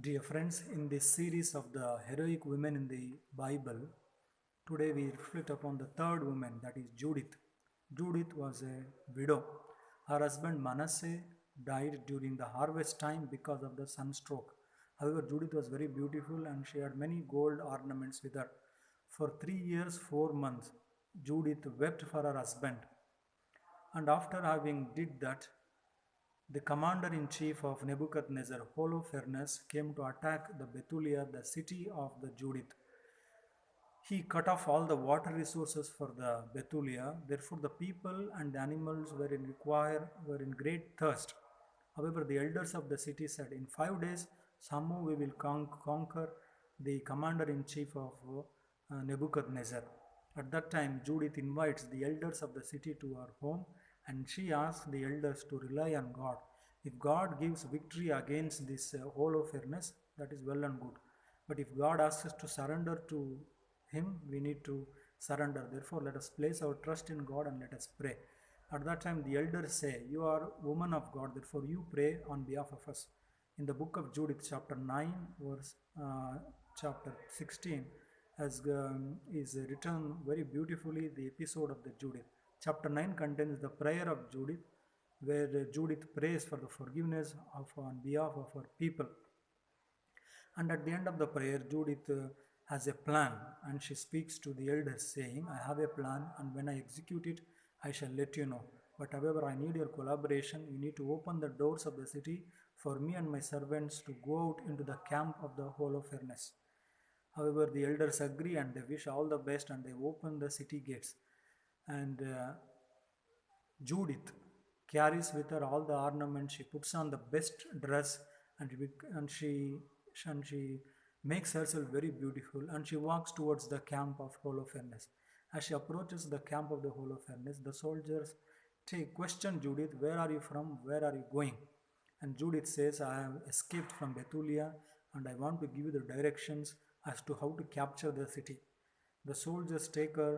Dear friends, in this series of the heroic women in the Bible, today we reflect upon the third woman, that is Judith. Judith was a widow. Her husband Manasseh died during the harvest time because of the sunstroke. However, Judith was very beautiful and she had many gold ornaments with her. For 3 years, 4 months, Judith wept for her husband. And after having did that, the commander-in-chief of Nebuchadnezzar, Holofernes, came to attack the Bethulia, the city of the Judith. He cut off all the water resources for the Bethulia. Therefore, the people and the animals were in great thirst. However, the elders of the city said, "In 5 days, somehow we will conquer the commander-in-chief of Nebuchadnezzar." At that time, Judith invites the elders of the city to her home and she asks the elders to rely on God. If God gives victory against this Holofernes, that is well and good. But if God asks us to surrender to Him, we need to surrender. Therefore, let us place our trust in God and let us pray. At that time, the elders say, "You are woman of God, therefore you pray on behalf of us." In the book of Judith, chapter 9, verse chapter 16, is written very beautifully the episode of the Judith. Chapter 9 contains the prayer of Judith, where Judith prays for the forgiveness on behalf of her people. And at the end of the prayer, Judith has a plan and she speaks to the elders saying, "I have a plan and when I execute it, I shall let you know. But however, I need your collaboration. You need to open the doors of the city for me and my servants to go out into the camp of the Holofernes." However, the elders agree and they wish all the best and they open the city gates. And Judith carries with her all the ornaments. She puts on the best dress and she makes herself very beautiful and she walks towards the camp of Holofernes. As she approaches the camp of the Holofernes, the soldiers question Judith, "Where are you from? Where are you going?" And Judith says, "I have escaped from Bethulia and I want to give you the directions as to how to capture the city." The soldiers take her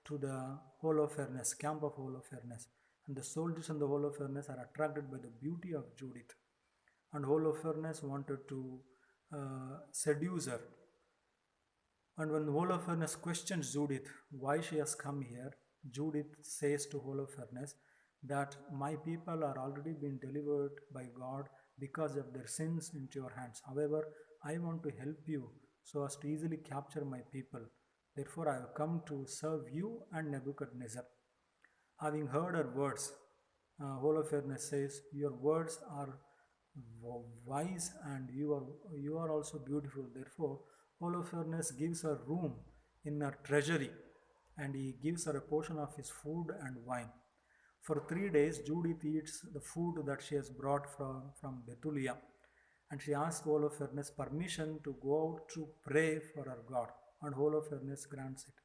to the Holofernes, camp of Holofernes, and the soldiers in the Holofernes are attracted by the beauty of Judith. And Holofernes wanted to seduce her. And when Holofernes questions Judith why she has come here, Judith says to Holofernes that my people are already been delivered by God because of their sins into your hands. However, I want to help you so as to easily capture my people. Therefore, I have come to serve you and Nebuchadnezzar. Having heard her words, Holofernes says, "Your words are wise and you are also beautiful." Therefore, Holofernes gives her room in her treasury and he gives her a portion of his food and wine. For 3 days, Judith eats the food that she has brought from Bethulia and she asks Holofernes permission to go out to pray for her God, and Holofernes grants it.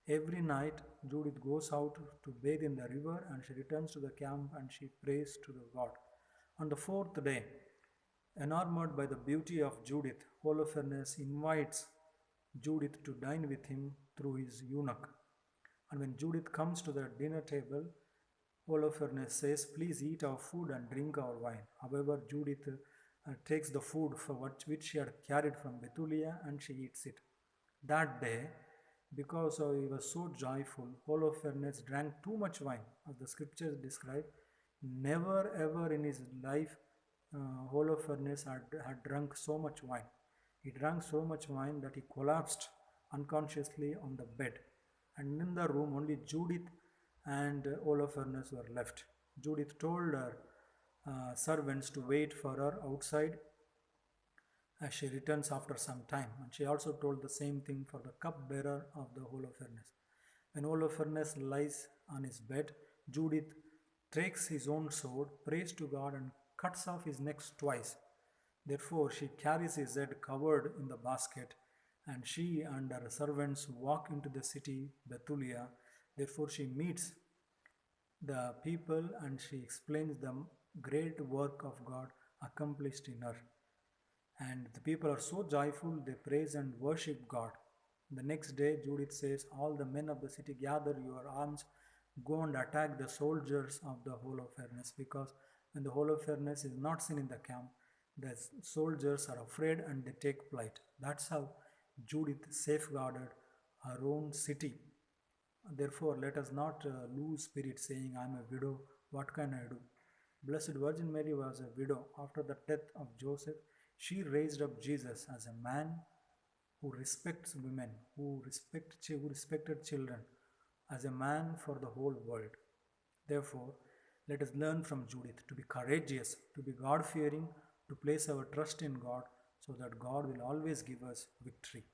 Every night, Judith goes out to bathe in the river and she returns to the camp and she prays to the God. On the fourth day, enamored by the beauty of Judith, Holofernes invites Judith to dine with him through his eunuch. And when Judith comes to the dinner table, Holofernes says, "Please eat our food and drink our wine." However, Judith takes the food which she had carried from Bethulia and she eats it. That day, because he was so joyful, Holofernes drank too much wine, as the scriptures describe. Never ever in his life Holofernes had drunk so much wine. He drank so much wine that he collapsed unconsciously on the bed. And in the room, only Judith and Holofernes were left. Judith told her servants to wait for her outside as she returns after some time. And she also told the same thing for the cupbearer of the Holofernes. When Holofernes lies on his bed, Judith takes his own sword, prays to God, and cuts off his neck twice. Therefore, she carries his head covered in the basket, and she and her servants walk into the city Bethulia. Therefore, she meets the people and she explains the great work of God accomplished in her. And the people are so joyful, they praise and worship God. The next day, Judith says, "All the men of the city, gather your arms, go and attack the soldiers of the Holofernes," because when the Holofernes is not seen in the camp, The soldiers are afraid and they take flight. That's how Judith safeguarded her own city. Therefore, let us not lose spirit saying, I am a widow, what can I do? Blessed Virgin Mary was a widow. After the death of Joseph, she raised up Jesus as a man who respects women, who respected children, as a man for the whole world. Therefore, let us learn from Judith to be courageous, to be God fearing, to place our trust in God so that God will always give us victory.